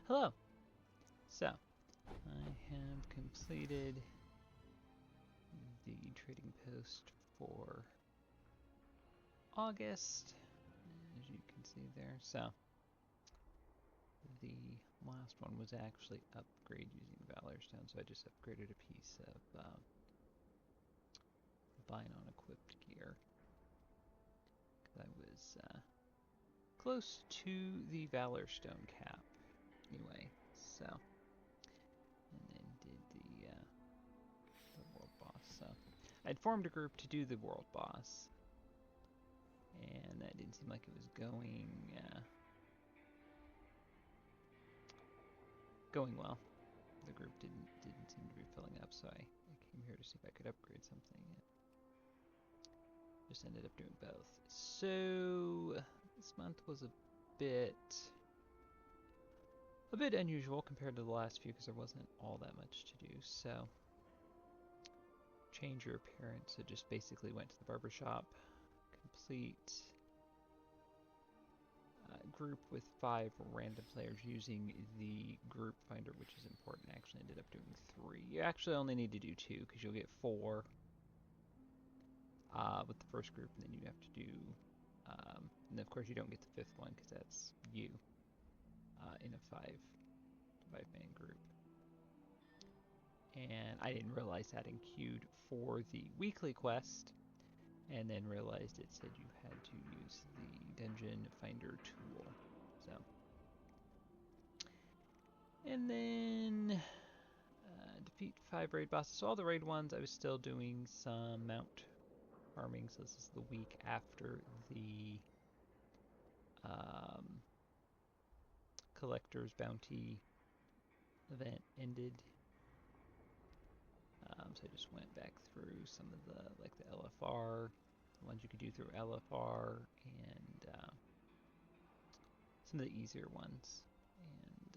Hello. So, I have completed the trading post for August, as you can see there. So, the last one was actually upgrade using Valor Stone, so I just upgraded a piece of buying on equipped gear. I was close to the Valor Stone cap, anyway. So, and then did the world boss. So, I'd formed a group to do the world boss, and that didn't seem like it was going well. The group didn't seem to be filling up, so I came here to see if I could upgrade something. Just ended up doing both. So this month was a bit unusual compared to the last few because there wasn't all that much to do. So change your appearance. So just basically went to the barber shop, complete group with 5 random players using the group finder, which is important. I actually ended up doing 3. You actually only need to do 2 because you'll get 4 with the first group, and then you have to do, and of course you don't get the 5th one because that's you in a 5-man group. And I didn't realize that in queued for the weekly quest, and then realized it said you had to use the dungeon finder tool. So, and then defeat 5 raid bosses. So all the raid ones, I was still doing some mount farming. So this is the week after the collector's bounty event ended. So I just went back through some of the, like the LFR, the ones you could do through LFR, and some of the easier ones.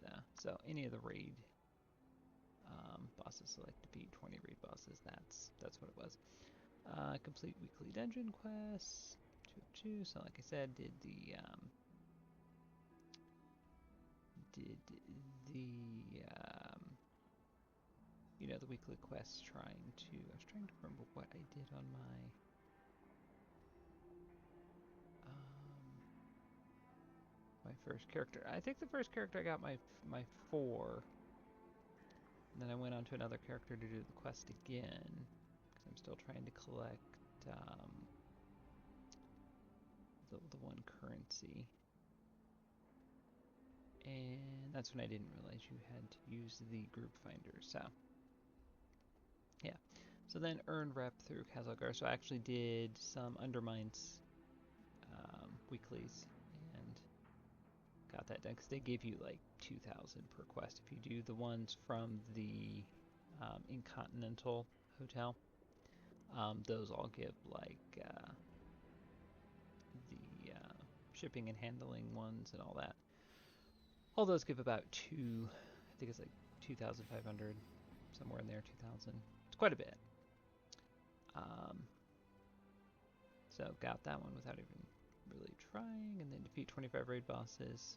And so any of the raid bosses, select defeat 20 raid bosses, that's what it was. Complete weekly dungeon quests, 2 of 2. So like I said, did the the weekly quests, I was trying to remember what I did on my first character. I think the first character I got my 4, and then I went on to another character to do the quest again, because I'm still trying to collect the 1 currency. And that's when I didn't realize you had to use the group finder. So yeah, so then earned rep through Khazalgar. So I actually did some Undermines weeklies and got that done because they give you like 2,000 per quest if you do the ones from the Incontinental Hotel. Those all give like the shipping and handling ones and all that. All those give about I think it's like 2,500, somewhere in there, 2,000. It's quite a bit. So got that one without even really trying, and then defeat 25 raid bosses,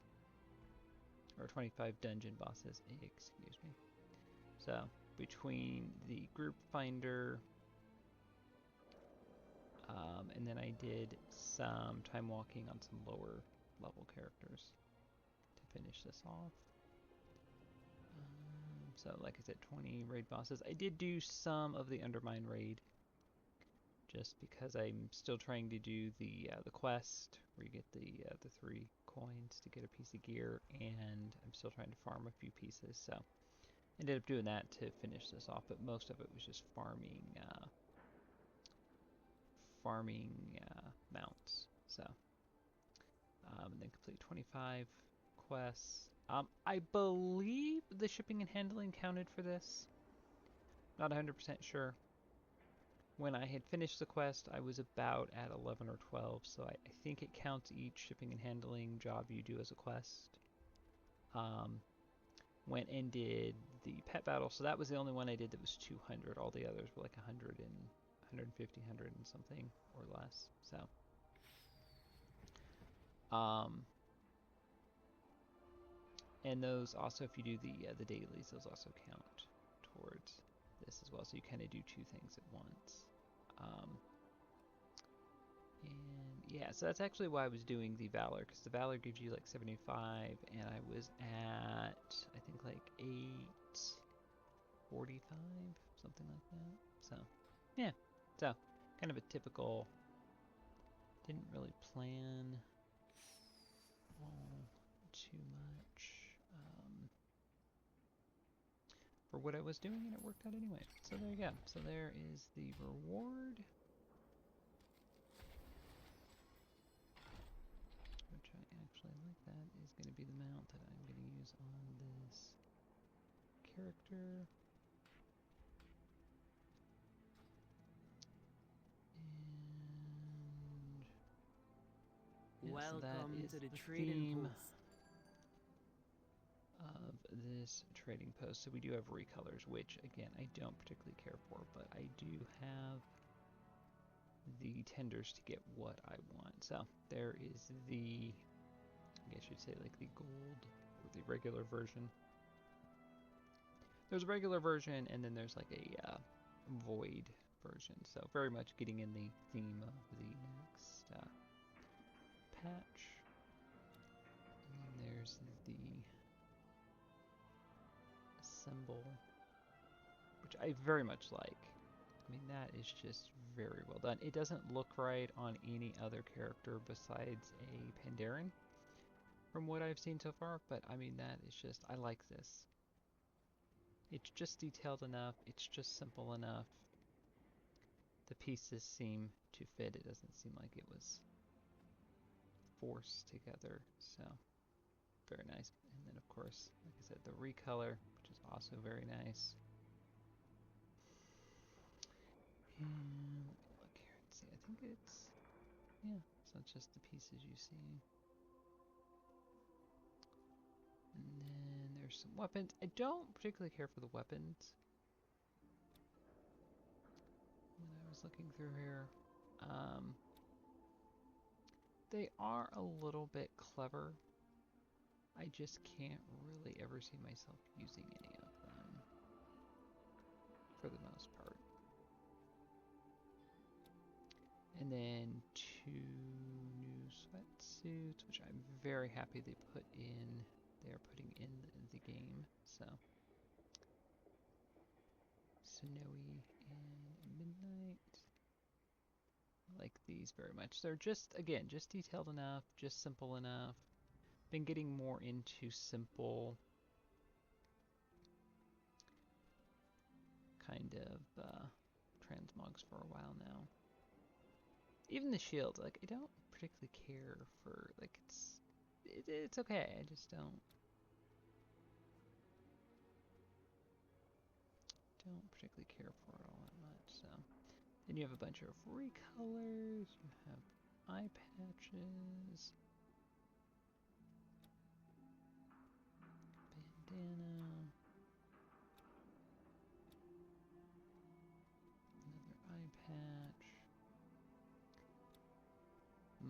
or 25 dungeon bosses, excuse me. So between the group finder, and then I did some time walking on some lower level characters to finish this off. So like I said, 20 raid bosses. I did do some of the Undermine raid, just because I'm still trying to do the quest where you get the 3 coins to get a piece of gear, and I'm still trying to farm a few pieces. So I ended up doing that to finish this off, but most of it was just farming mounts. So and then complete 25 quests. I believe the shipping and handling counted for this. Not 100% sure. When I had finished the quest, I was about at 11 or 12, so I think it counts each shipping and handling job you do as a quest. Went and did the pet battle, so that was the only one I did that was 200. All the others were like 100 and 150, 100 and something or less. So, And those also, if you do the dailies, those also count towards this as well. So you kind of do two things at once. And yeah, so that's actually why I was doing the Valor, because the Valor gives you like 75, and I was at, I think, like 845, something like that. So, yeah. So, kind of a typical, didn't really plan all too much for what I was doing, and it worked out anyway. So there you go. So there is the reward, which I actually like. That is going to be the mount that I'm going to use on this character. And yeah, welcome so that is to the the trading theme post of this trading post. So we do have recolors, which again I don't particularly care for, but I do have the tenders to get what I want. So there is the, I guess you'd say, like the gold or the regular version. There's a regular version, and then there's like a void version. So very much getting in the theme of the next patch. And then there's the symbol, which I very much like. I mean, that is just very well done. It doesn't look right on any other character besides a Pandaren, from what I've seen so far, but I mean, that is just, I like this. It's just detailed enough, it's just simple enough. The pieces seem to fit. It doesn't seem like it was forced together, so very nice. And then, of course, like I said, the recolor, which is also very nice. And let me look here and see. I think it's, yeah, so it's just the pieces you see. And then there's some weapons. I don't particularly care for the weapons. When I was looking through here, they are a little bit clever. I just can't really ever see myself using any of them, for the most part. And then 2 new sweatsuits, which I'm very happy they are putting in the game. So, Snowy and Midnight. I like these very much. They're just, again, just detailed enough, just simple enough. Been getting more into simple kind of transmogs for a while now. Even the shield, like, I don't particularly care for, like, it's okay. I just don't particularly care for it all that much. So then you have a bunch of recolors. You have eye patches, bandana, another eye patch.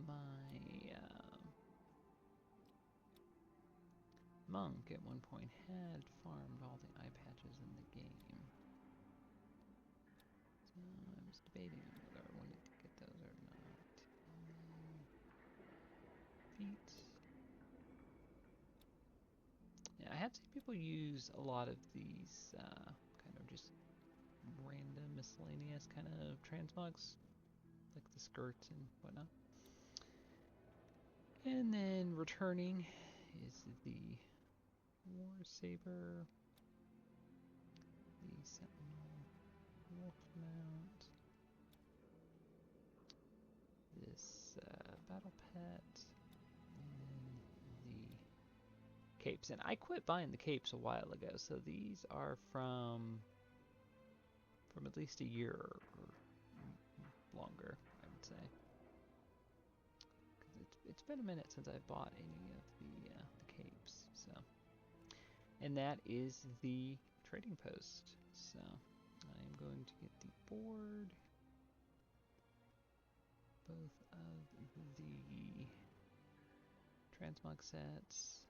My monk at one point had farmed all the eye patches in the game. So I was debating on whether I wanted to get those or not. And then feet. Yeah, I have seen people use a lot of these kind of just random miscellaneous kind of transmogs, like the skirts and whatnot. And then returning is the War Saber, the Sentinel Wolf Mount, this Battle Pet, and then the capes. And I quit buying the capes a while ago, so these are from at least a year or longer, I would say. Because it's been a minute since I've bought any of the capes. So, and that is the trading post. So I am going to get the board, both of the transmog sets,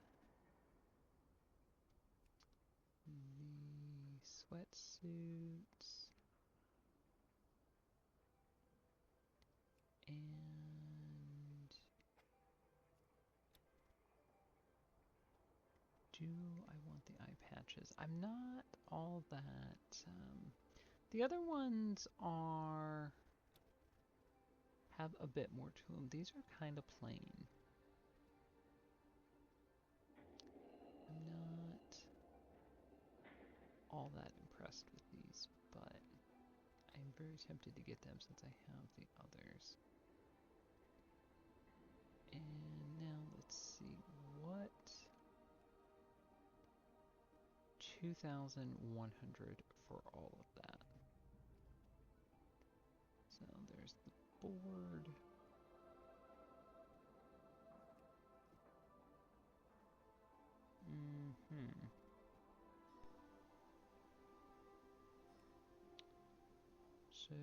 sweatsuits. And do I want the eye patches? I'm not all that. The other ones have a bit more to them. These are kind of plain. I'm not all that impressed with these, but I'm very tempted to get them since I have the others. And now let's see what 2,100 for all of that. So there's the board. So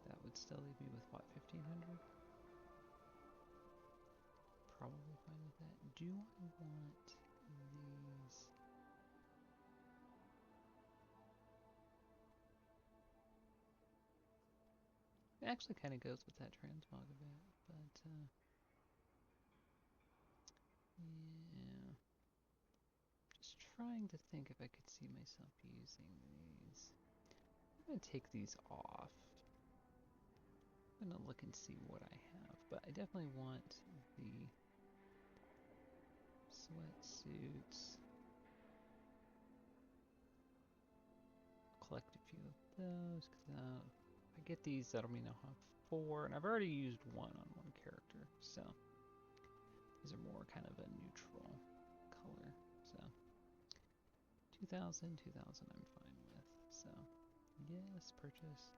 that would still leave me with what, 1,500? Probably fine with that. Do I want these? It actually kind of goes with that transmog a bit, but yeah. Just trying to think if I could see myself using these. I'm gonna take these off. I'm gonna look and see what I have, but I definitely want the sweatsuits. Collect a few of those, because if I get these, that'll mean I'll have 4, and I've already used 1 on one character, so these are more kind of a neutral color. So 2,000, 2,000 I'm fine with. So yes, purchase.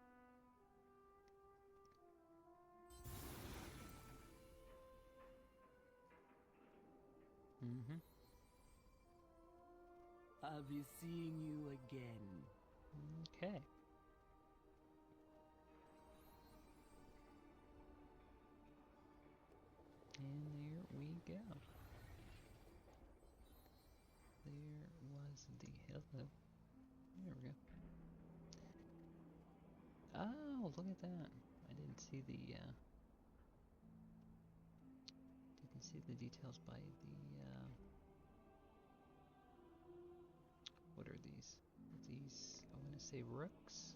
I'll be seeing you again. Okay. And there we go. There was the hello. There we go. Oh, look at that. I didn't see the details by the what are these? Are these, I want to say, rooks?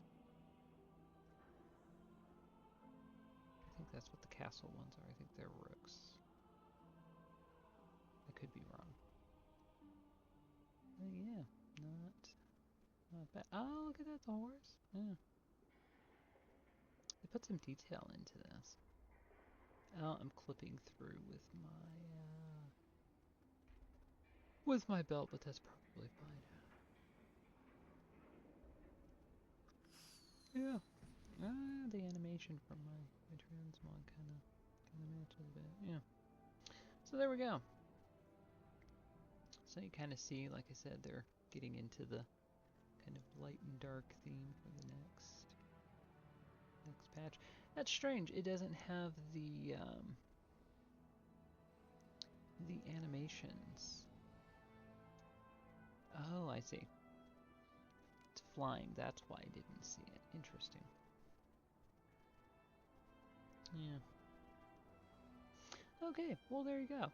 I think that's what the castle ones are. I think they're rooks. I could be wrong. But yeah, not bad. Oh, look at that, the horse. Yeah. They put some detail into this. Oh, I'm clipping through with my belt, but that's probably fine. Yeah. The animation from my transmog kind of matches a bit. Yeah. So there we go. So you kind of see, like I said, they're getting into the kind of light and dark theme for the next patch. That's strange. It doesn't have the animations. Oh, I see. It's flying. That's why I didn't see it. Interesting. Yeah. Okay. Well, there you go.